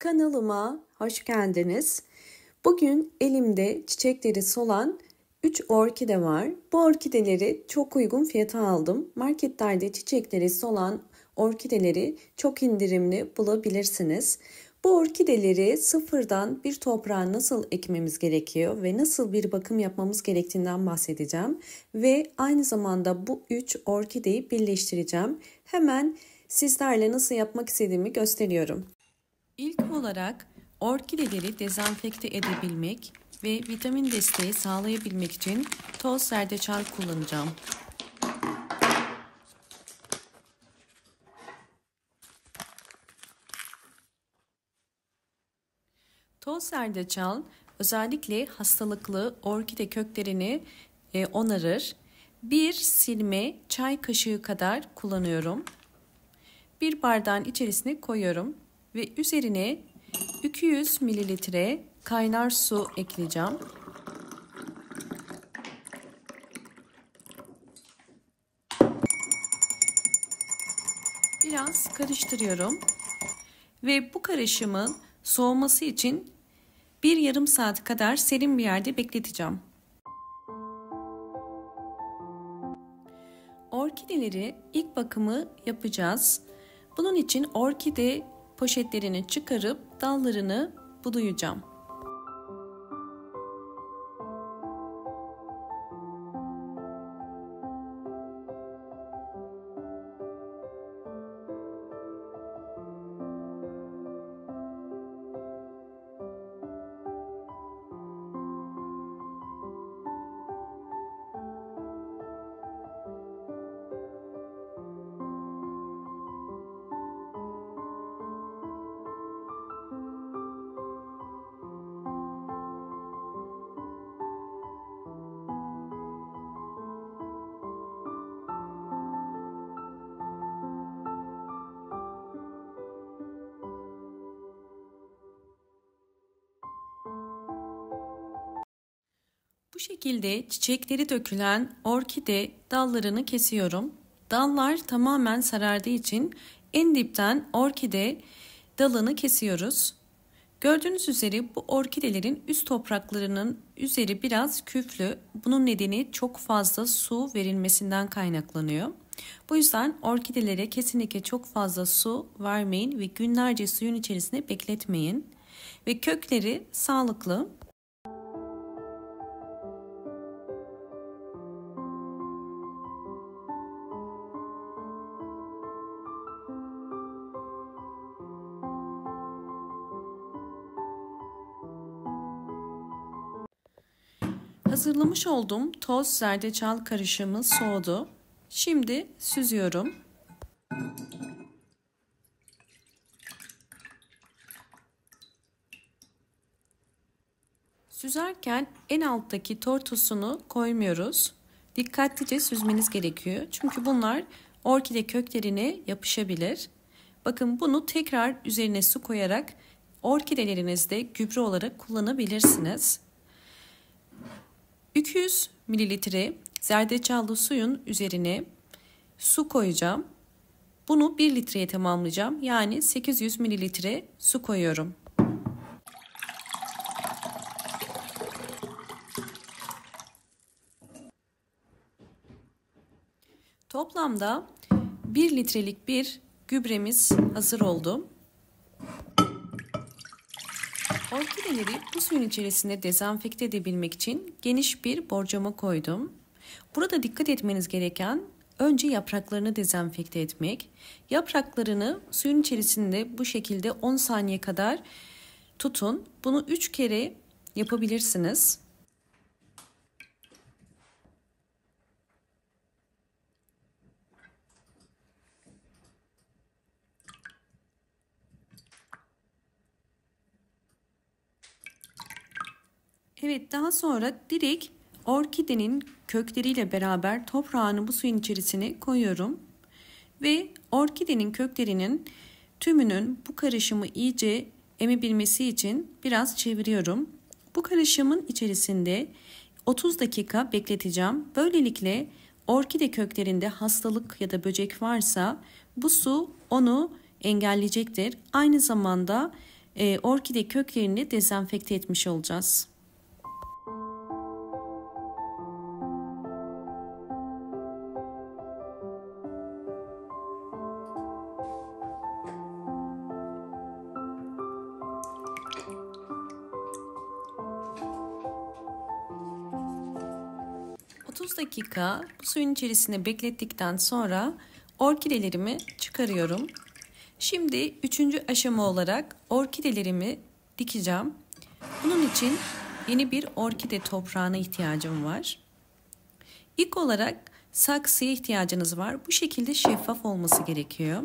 Kanalıma hoş geldiniz. Bugün elimde çiçekleri solan 3 orkide var. Bu orkideleri çok uygun fiyata aldım. Marketlerde çiçekleri solan orkideleri çok indirimli bulabilirsiniz. Bu orkideleri sıfırdan bir toprağa nasıl ekmemiz gerekiyor ve nasıl bir bakım yapmamız gerektiğinden bahsedeceğim. Ve aynı zamanda bu 3 orkideyi birleştireceğim. Hemen sizlerle nasıl yapmak istediğimi gösteriyorum. İlk olarak orkideleri dezenfekte edebilmek ve vitamin desteği sağlayabilmek için toz zerdeçal kullanacağım. Toz zerdeçal özellikle hastalıklı orkide köklerini onarır. Bir silme çay kaşığı kadar kullanıyorum. Bir bardağın içerisine koyuyorum ve üzerine 200 mililitre kaynar su ekleyeceğim. Biraz karıştırıyorum ve bu karışımın soğuması için bir yarım saat kadar serin bir yerde bekleteceğim. Orkideleri ilk bakımı yapacağız. Bunun için orkide poşetlerini çıkarıp dallarını budayacağım. Bu şekilde çiçekleri dökülen orkide dallarını kesiyorum. Dallar tamamen sarardığı için en dipten orkide dalını kesiyoruz. Gördüğünüz üzere bu orkidelerin üst topraklarının üzeri biraz küflü. Bunun nedeni çok fazla su verilmesinden kaynaklanıyor. Bu yüzden orkidelere kesinlikle çok fazla su vermeyin ve günlerce suyun içerisine bekletmeyin. Ve kökleri sağlıklı. Hazırlamış olduğum toz zerdeçal karışımı soğudu. Şimdi süzüyorum. Süzerken en alttaki tortusunu koymuyoruz. Dikkatlice süzmeniz gerekiyor. Çünkü bunlar orkide köklerine yapışabilir. Bakın bunu tekrar üzerine su koyarak orkidelerinizde gübre olarak kullanabilirsiniz. 200 mililitre zerdeçallı suyun üzerine su koyacağım. Bunu 1 litreye tamamlayacağım. Yani 800 mililitre su koyuyorum. Toplamda 1 litrelik bir gübremiz hazır oldu. Orkideleri bu suyun içerisinde dezenfekte edebilmek için geniş bir borcama koydum. Burada dikkat etmeniz gereken önce yapraklarını dezenfekte etmek. Yapraklarını suyun içerisinde bu şekilde 10 saniye kadar tutun. Bunu 3 kere yapabilirsiniz. Evet, daha sonra direkt orkidenin kökleriyle beraber toprağını bu suyun içerisine koyuyorum. Ve orkidenin köklerinin tümünün bu karışımı iyice emebilmesi için biraz çeviriyorum. Bu karışımın içerisinde 30 dakika bekleteceğim. Böylelikle orkide köklerinde hastalık ya da böcek varsa bu su onu engelleyecektir. Aynı zamanda orkide köklerini dezenfekte etmiş olacağız. ...30 dakika bu suyun içerisine beklettikten sonra orkidelerimi çıkarıyorum. Şimdi 3. aşama olarak orkidelerimi dikeceğim. Bunun için yeni bir orkide toprağına ihtiyacım var. İlk olarak saksıya ihtiyacınız var. Bu şekilde şeffaf olması gerekiyor.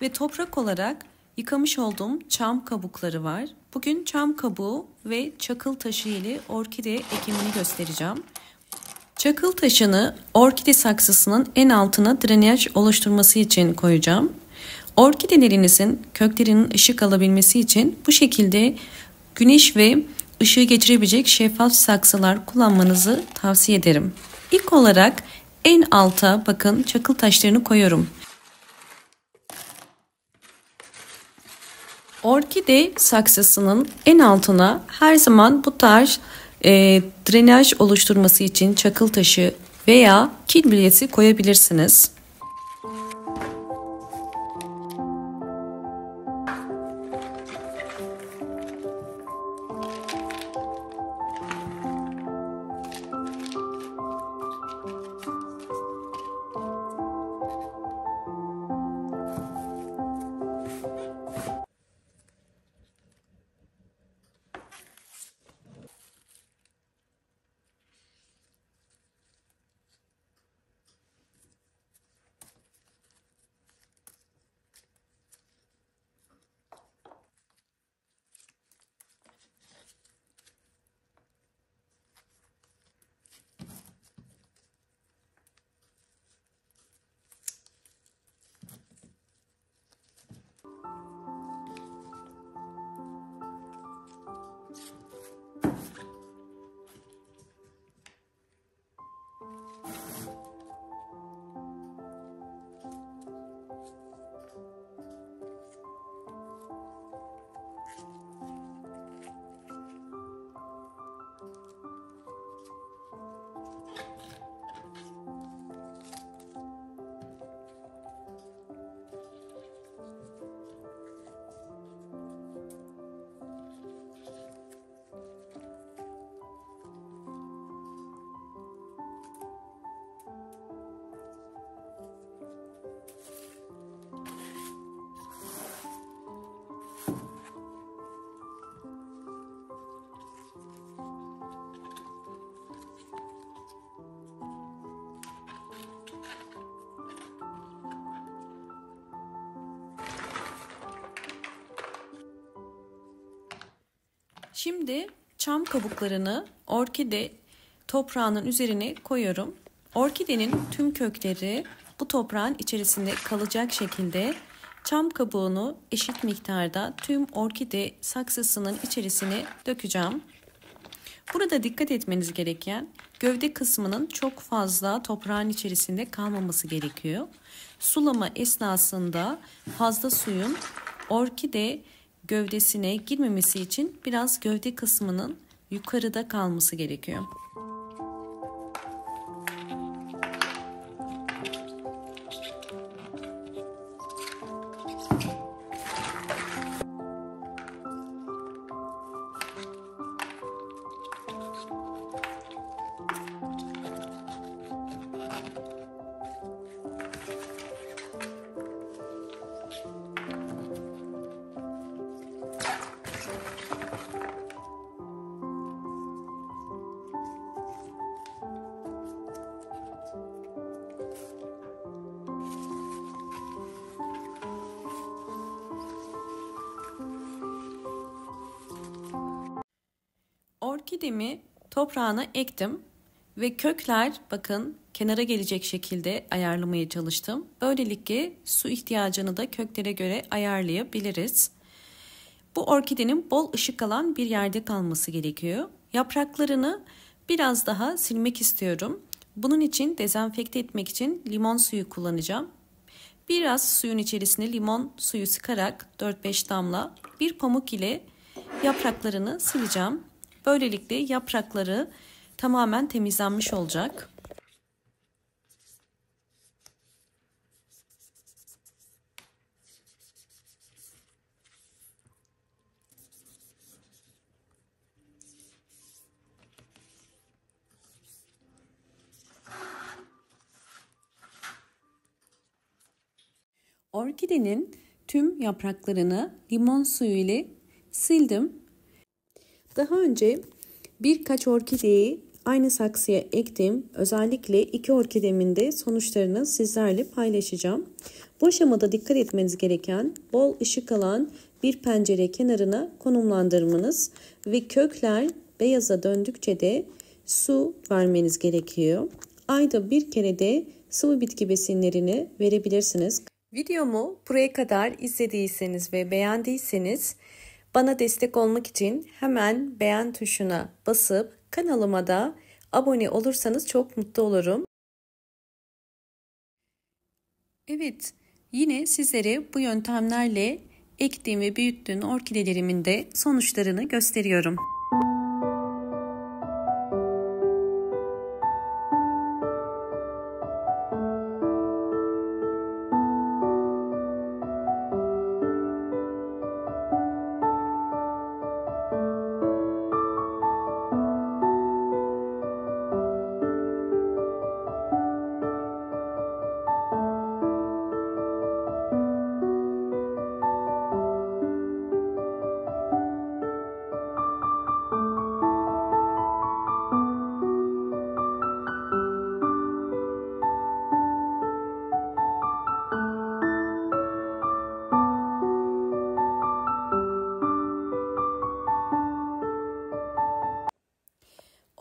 Ve toprak olarak yıkamış olduğum çam kabukları var. Bugün çam kabuğu ve çakıl taşı ile orkide ekimini göstereceğim. Çakıl taşını orkide saksısının en altına drenaj oluşturması için koyacağım. Orkidelerinizin köklerinin ışık alabilmesi için bu şekilde güneş ve ışığı geçirebilecek şeffaf saksılar kullanmanızı tavsiye ederim. İlk olarak en alta bakın çakıl taşlarını koyuyorum. Orkide saksısının en altına her zaman bu tarz drenaj oluşturması için çakıl taşı veya kil bilyesi koyabilirsiniz. Şimdi çam kabuklarını orkide toprağının üzerine koyuyorum. Orkidenin tüm kökleri bu toprağın içerisinde kalacak şekilde çam kabuğunu eşit miktarda tüm orkide saksısının içerisine dökeceğim. Burada dikkat etmeniz gereken gövde kısmının çok fazla toprağın içerisinde kalmaması gerekiyor. Sulama esnasında fazla suyun orkide gövdesine girmemesi için biraz gövde kısmının yukarıda kalması gerekiyor. Orkidemi toprağına ektim ve kökler bakın kenara gelecek şekilde ayarlamaya çalıştım. Böylelikle su ihtiyacını da köklere göre ayarlayabiliriz. Bu orkidenin bol ışık alan bir yerde kalması gerekiyor. Yapraklarını biraz daha silmek istiyorum. Bunun için dezenfekte etmek için limon suyu kullanacağım. Biraz suyun içerisine limon suyu sıkarak 4-5 damla bir pamuk ile yapraklarını sileceğim. Böylelikle yaprakları tamamen temizlenmiş olacak. Orkidenin tüm yapraklarını limon suyu ile sildim. Daha önce birkaç orkideyi aynı saksıya ektim. Özellikle 2 orkidemin de sonuçlarını sizlerle paylaşacağım. Bu aşamada dikkat etmeniz gereken bol ışık alan bir pencere kenarına konumlandırmanız ve kökler beyaza döndükçe de su vermeniz gerekiyor. Ayda bir kere de sıvı bitki besinlerini verebilirsiniz. Videomu buraya kadar izlediyseniz ve beğendiyseniz bana destek olmak için hemen beğen tuşuna basıp kanalıma da abone olursanız çok mutlu olurum. Evet, yine sizlere bu yöntemlerle ektiğim ve büyüttüğüm orkidelerimin de sonuçlarını gösteriyorum.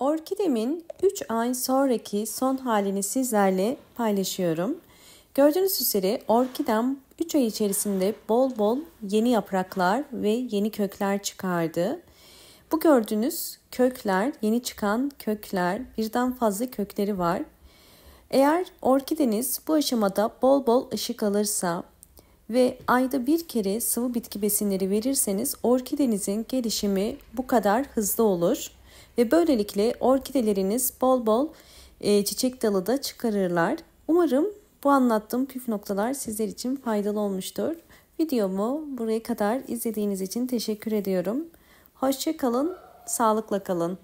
Orkidemin 3 ay sonraki son halini sizlerle paylaşıyorum. Gördüğünüz üzere orkidem 3 ay içerisinde bol bol yeni yapraklar ve yeni kökler çıkardı. Bu gördüğünüz kökler, yeni çıkan kökler, birden fazla kökleri var. Eğer orkideniz bu aşamada bol bol ışık alırsa ve ayda bir kere sıvı bitki besinleri verirseniz orkidenizin gelişimi bu kadar hızlı olur. Ve böylelikle orkideleriniz bol bol çiçek dalı da çıkarırlar. Umarım bu anlattığım püf noktalar sizler için faydalı olmuştur. Videomu buraya kadar izlediğiniz için teşekkür ediyorum. Hoşça kalın, sağlıkla kalın.